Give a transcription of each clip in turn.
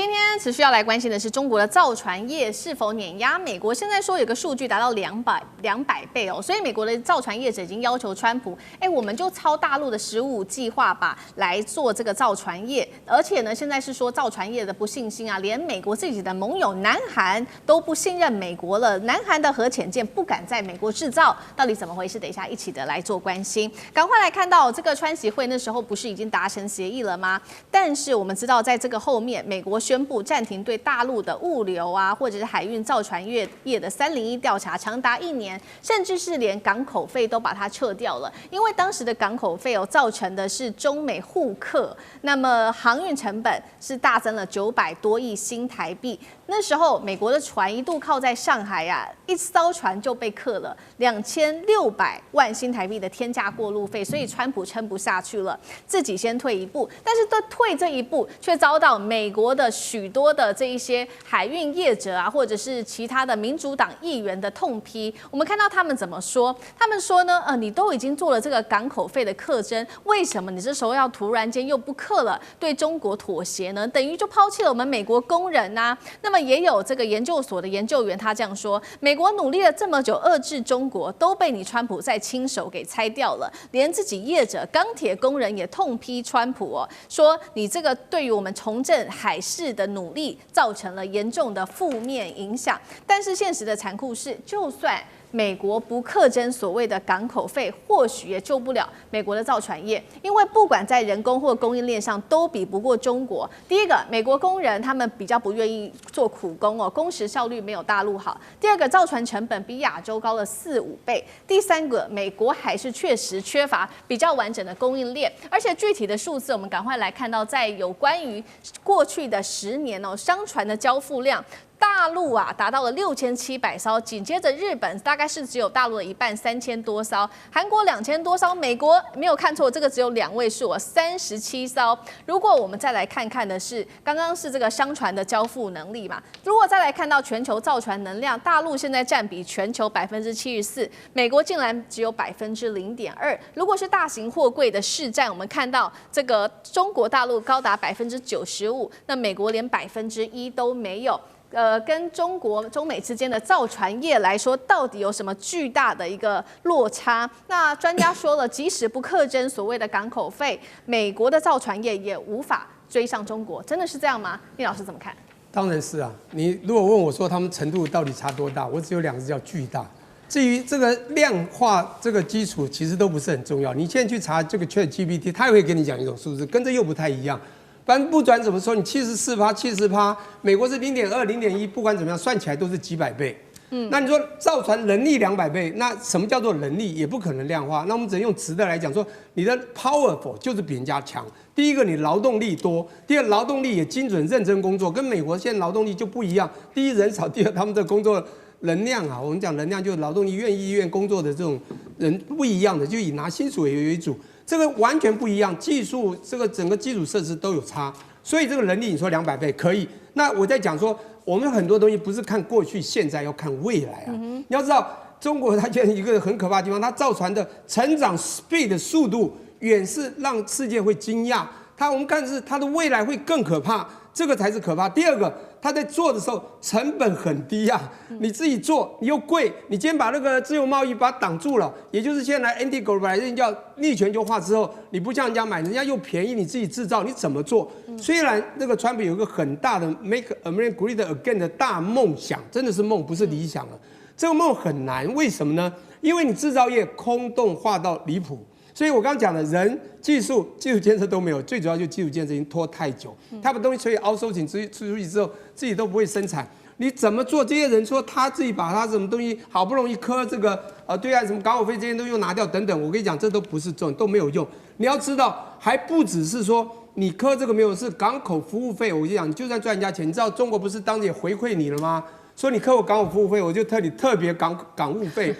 今天持续要来关心的是中国的造船业是否碾压美国。现在说有个数据达到200倍哦，所以美国的造船业者已经要求川普，我们就抄大陆的15计划吧来做这个造船业。而且呢，现在是说造船业的不信心啊，连美国自己的盟友南韩都不信任美国了。南韩的核潜舰不敢在美国制造，到底怎么回事？等一下一起的来做关心。赶快来看到这个川习会那时候不是已经达成协议了吗？但是我们知道在这个后面，美国宣布暂停对大陆的物流啊，或者是海运造船业的301调查，长达1年，甚至是连港口费都把它撤掉了。因为当时的港口费造成的是中美互克，那么航运成本是大增了900多亿新台币。那时候美国的船一度靠在上海啊，一艘船就被克了2600万新台币的天价过路费，所以川普撑不下去了，自己先退一步。但是退这一步，却遭到美国的许多的这一些海运业者啊，或者是其他的民主党议员的痛批。我们看到他们怎么说？他们说呢，你都已经做了这个港口费的课征，为什么你这时候要突然间又不课了，对中国妥协呢？等于就抛弃了我们美国工人啊。那么也有这个研究所的研究员他这样说：美国努力了这么久遏制中国，都被你川普再亲手给拆掉了。连自己业者钢铁工人也痛批川普哦，说你这个对于我们重振海事的努力造成了严重的负面影响。但是现实的残酷是，就算美国不课征所谓的港口费，或许也救不了美国的造船业，因为不管在人工或供应链上都比不过中国。第一个，美国工人他们比较不愿意做苦工哦，工时效率没有大陆好。第二个，造船成本比亚洲高了4-5倍。第三个，美国还是确实缺乏比较完整的供应链，而且具体的数字我们赶快来看到，在有关于过去的10年哦，商船的交付量。大陆啊达到了6700艘，紧接着日本大概是只有大陆的一半，3000多艘，韩国2000多艘，美国没有看错，这个只有2位数，37艘。如果我们再来看看的是，刚刚是这个商船的交付能力嘛，如果再来看到全球造船能量，大陆现在占比全球74%，美国竟然只有0.2%。如果是大型货柜的市占，我们看到这个中国大陆高达95%，那美国连1%都没有。跟中美之间的造船业来说，到底有什么巨大的一个落差？那专家说了，即使不课征所谓的港口费，美国的造船业也无法追上中国，真的是这样吗？聂老师怎么看？当然是啊。你如果问我说他们程度到底差多大，我只有2个字叫巨大。至于这个量化这个基础，其实都不是很重要。你现在去查这个 ChatGPT， 它也会给你讲一种数字，跟这又不太一样。反正不管怎么说，你74%、70%，美国是0.2、0.1，不管怎么样，算起来都是几百倍。那你说造船能力200倍，那什么叫做能力？也不可能量化。那我们只能用值的来讲，说你的 powerful 就是比人家强。第一个，你劳动力多；第二，劳动力也精准、认真工作，跟美国现在劳动力就不一样。第一，人少；第二，他们的工作能量啊，我们讲能量就是劳动力意愿工作的这种人不一样的，就以拿薪水为主。这个完全不一样，技术这个整个基础设施都有差，所以这个能力你说200倍可以。那我在讲说，我们很多东西不是看过去、现在，要看未来啊。你要知道，中国它现在一个很可怕的地方，它造船的成长 speed 的速度远是让世界会惊讶。我们看是它的未来会更可怕，这个才是可怕。第二个，他在做的时候成本很低啊，你自己做你又贵，你今天把那个自由贸易把它挡住了，也就是现在 anti-globalization 叫逆全球化之后，你不向人家买，人家又便宜，你自己制造，你怎么做？虽然那个川普有一个很大的 Make America Great Again 的大梦想，真的是梦，不是理想了。这个梦很难，为什么呢？因为你制造业空洞化到离谱。所以我刚刚讲的人、技术建设都没有，最主要就技术建设已经拖太久。他把东西出去 outsourcing 出去之后，自己都不会生产。你怎么做？这些人说他自己把他什么东西好不容易磕这个对岸什么港口费这些都又拿掉等等，我跟你讲，这都不是重点，都没有用。你要知道，还不只是说你磕这个没有，是港口服务费。我跟你讲，你就算赚人家钱，你知道中国不是当时也回馈你了吗？说你磕我港口服务费，我就特别港务费。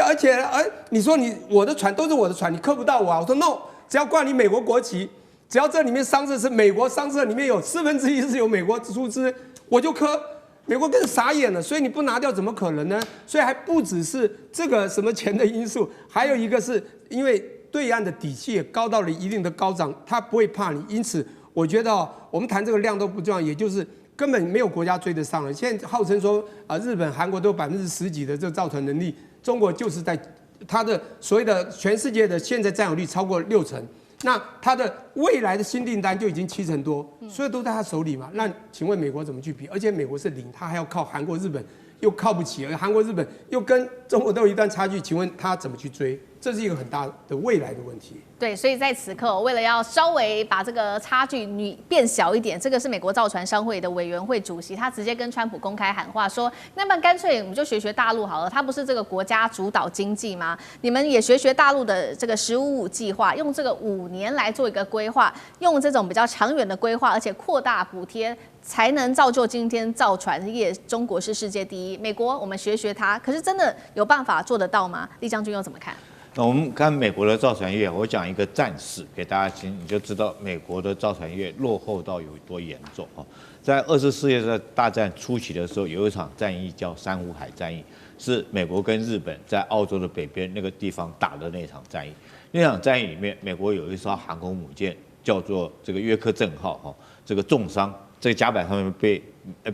而且你说我的船都是我的船，你磕不到我啊？我说 no， 只要挂你美国国旗，只要这里面商社是美国商社，里面有1/4是由美国出资，我就磕。美国更傻眼了，所以你不拿掉怎么可能呢？所以还不只是这个什么钱的因素，还有一个是因为对岸的底气也高到了一定的高涨，他不会怕你。因此，我觉得我们谈这个量都不重要，也就是根本没有国家追得上了。现在号称说日本、韩国都有10%几的这个造船能力，中国就是在它的所谓的全世界的现在占有率超过60%。那它的未来的新订单就已经70%多，所以都在他手里嘛。那请问美国怎么去比？而且美国是零，他还要靠韩国、日本，又靠不起，而韩国、日本又跟中国都有一段差距。请问他怎么去追？这是一个很大的未来的问题。对，所以在此刻，为了要稍微把这个差距变小一点，这个是美国造船商会的委员会主席，他直接跟川普公开喊话说：“那么干脆我们就学大陆好了，他不是这个国家主导经济吗？你们也学大陆的这个15-5计划，用这个5年来做一个规划，用这种比较长远的规划，而且扩大补贴。”才能造就今天造船业，中国是世界第一。美国我们学它，可是真的有办法做得到吗？厉将军又怎么看？那我们看美国的造船业，我讲一个战史给大家听，你就知道美国的造船业落后到有多严重啊！在2次世界大战初期的时候，有一场战役叫珊瑚海战役，是美国跟日本在澳洲的北边那个地方打的那场战役。那场战役里面，美国有一艘航空母舰叫做这个约克镇号，哈，这个重伤。这个甲板上面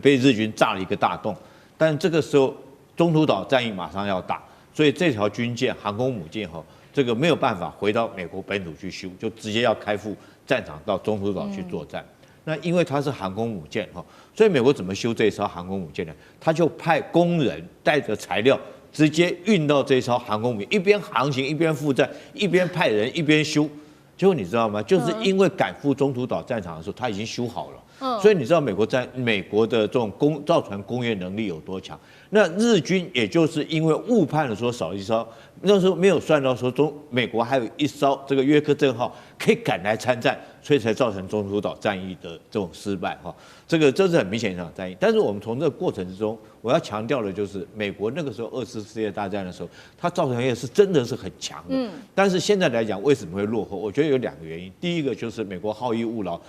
被日军炸了一个大洞，但这个时候中途岛战役马上要打，所以这条军舰航空母舰这个没有办法回到美国本土去修，就直接要开赴战场到中途岛去作战。那因为它是航空母舰所以美国怎么修这一艘航空母舰呢？他就派工人带着材料直接运到这艘航空母舰，一边航行一边赴战，一边派人一边修。结果你知道吗？就是因为赶赴中途岛战场的时候，他已经修好了。所以你知道美国的这种造船工业能力有多强？那日军也就是因为误判了说少一艘，那时候没有算到说美国还有一艘这个约克镇号可以赶来参战，所以才造成中途岛战役的这种失败这是很明显一场战役。但是我们从这个过程之中，我要强调的就是美国那个时候2次世界大战的时候，它造船业是真的是很强的。但是现在来讲为什么会落后？我觉得有2个原因。第一个就是美国好逸恶劳，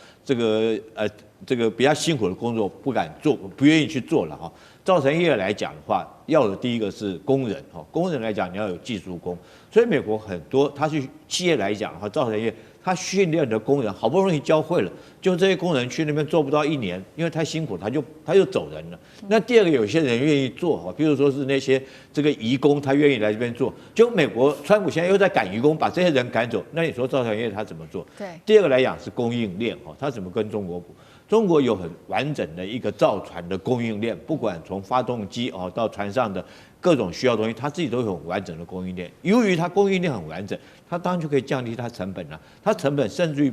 这个比较辛苦的工作不敢做，不愿意去做了造船业来讲的话，要的第一个是工人工人来讲你要有技术工，所以美国很多它去企业来讲造船业他训练的工人好不容易教会了，就这些工人去那边做不到1年，因为太辛苦，他就走人了。那第2个，有些人愿意做比如说是那些这个移工，他愿意来这边做。就美国川普现在又在赶移工，把这些人赶走，那你说造船业他怎么做？对。第2个来讲是供应链他怎么跟中国补？中国有很完整的一个造船的供应链，不管从发动机到船上的各种需要东西，它自己都有很完整的供应链。由于它供应链很完整，它当然就可以降低它成本了。它成本甚至于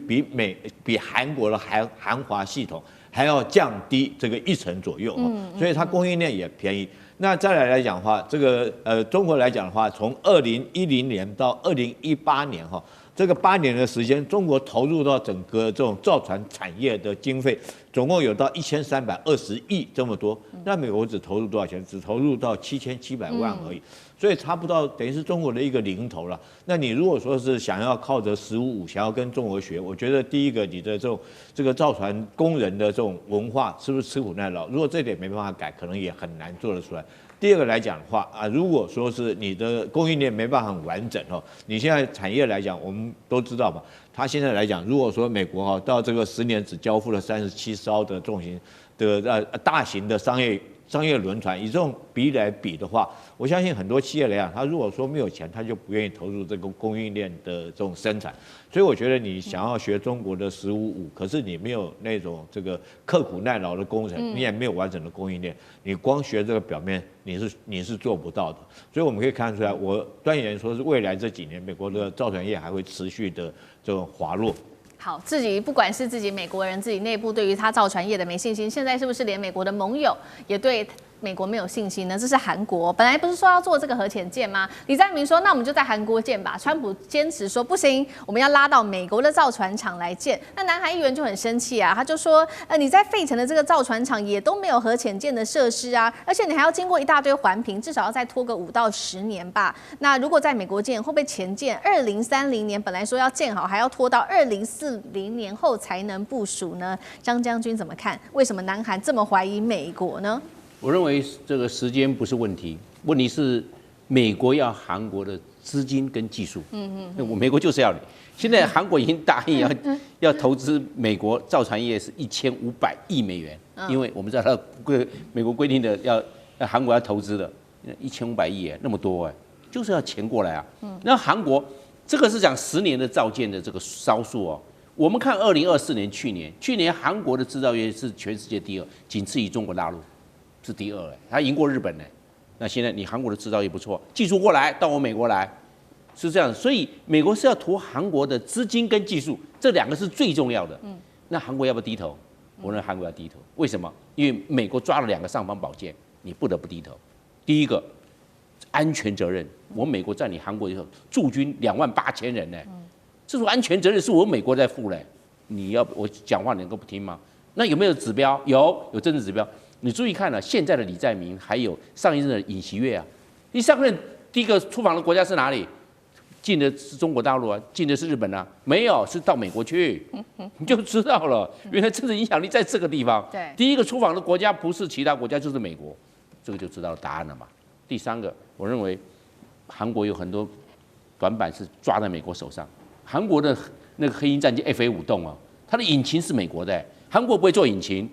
比韩国的韩华系统还要降低这个1成左右所以它供应链也便宜。那再来讲的话，这个中国来讲的话，从2010年到2018年这个8年的时间，中国投入到整个这种造船产业的经费，总共有到1320亿这么多。那美国只投入多少钱？只投入到7700万而已，所以差不多等于是中国的一个零头了。那你如果说是想要靠着15-5想要跟中国学，我觉得第一个你的这个造船工人的这种文化是不是吃苦耐劳？如果这点没办法改，可能也很难做得出来。第2个来讲的话如果说是你的供应链没办法很完整你现在产业来讲，我们都知道嘛，它现在来讲，如果说美国到这个10年只交付了37艘的重型的大型的商业轮船，以这种比例来比的话，我相信很多企业来讲，他如果说没有钱，他就不愿意投入这个供应链的这种生产。所以我觉得你想要学中国的15-5，可是你没有那种这个刻苦耐劳的工人，你也没有完整的供应链，你光学这个表面，你是做不到的。所以我们可以看出来，我断言说是未来这几年，美国的造船业还会持续的这种滑落。好，不管是自己美国人自己内部对于他造船业的没信心，现在是不是连美国的盟友也对美国没有信心呢？这是韩国，本来不是说要做这个核潜舰吗？李在明说，那我们就在韩国建吧。川普坚持说不行，我们要拉到美国的造船厂来建。那南韩议员就很生气他就说，你在费城的这个造船厂也都没有核潜舰的设施而且你还要经过一大堆环评，至少要再拖个5到10年吧。那如果在美国建，会不会前建2030年本来说要建好，还要拖到2040年后才能部署呢？张将军怎么看？为什么南韩这么怀疑美国呢？我认为这个时间不是问题，问题是美国要韩国的资金跟技术，我美国就是要你。现在韩国已经答应要投资美国造船业是1500亿美元，因为我们知道它美国规定的要韩国要投资的1500亿那么多就是要钱过来啊。那韩国这个是讲10年的造舰的这个烧数哦。我们看2024年去年韩国的制造业是全世界第2，仅次于中国大陆是第2它赢过日本那现在你韩国的制造业不错，技术过来到我美国来。是这样，所以美国是要图韩国的资金跟技术，这2个是最重要的。那韩国要不要低头？我认为韩国要低头。为什么？因为美国抓了2个尚方宝剑，你不得不低头。第一个，安全责任，我美国在你韩国以后驻军28000人这种安全责任是我美国在负你要我讲话你能够不听吗？那有没有指标？有政治指标。你注意看现在的李在明还有上一任的尹锡悦你上任第一个出访的国家是哪里？进的是中国大陆进的是日本没有，是到美国去，你就知道了，原来政治影响力在这个地方。对，第一个出访的国家不是其他国家就是美国，这个就知道答案了嘛。第3个，我认为韩国有很多短板是抓在美国手上。韩国的那个黑鹰战机 FA5栋它的引擎是美国的，韩国不会做引擎，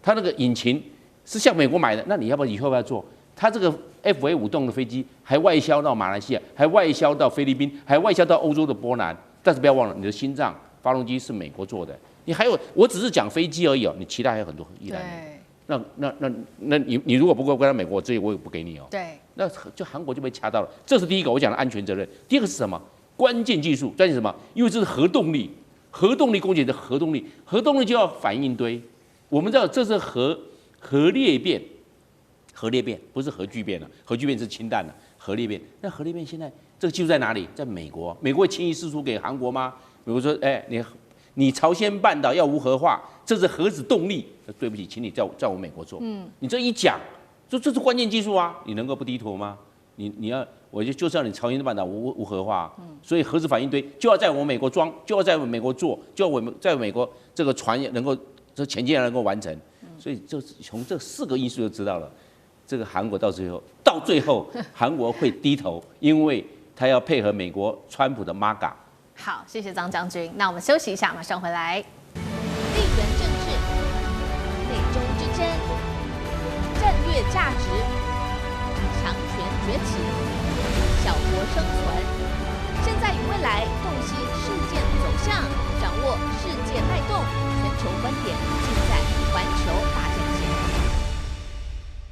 它那个引擎是向美国买的，那你要不要以后要做？它这个 FA5栋的飞机还外销到马来西亚，还外销到菲律宾，还外销到欧洲的波兰。但是不要忘了，你的心脏发动机是美国做的。你还有，我只是讲飞机而已你其他还有很多意大利。那你如果不归到美国，这我也不给你对，那就韩国就被掐到了。这是第一个我讲的安全责任。第2个是什么？关键技术，关键什么？因为这是核动力，核动力攻击的核动力，核动力就要反应堆。我们知道这是核裂变。核裂变不是核聚变核聚变是氢弹核裂变。那核裂变现在这个技术在哪里？在美国。美国会轻易释出给韩国吗？美国说，你朝鲜半岛要无核化，这是核子动力。对不起，请你在我美国做。你这一讲，说这是关键技术你能够不低头吗？你要，就是要你朝鲜半岛无核化。所以核子反应堆就要在我美国装，就要在美国做，就要在美国这个船也能够，这前进能够完成。所以就从这4个因素就知道了。这个韩国到最后，韩国会低头，因为他要配合美国川普的 MAGA。好，谢谢张将军。那我们休息一下，马上回来。地缘政治、美中之争、战略价值、强权崛起、小国生存，现在与未来洞悉事件走向，掌握世界脉动，全球观点尽在环球大。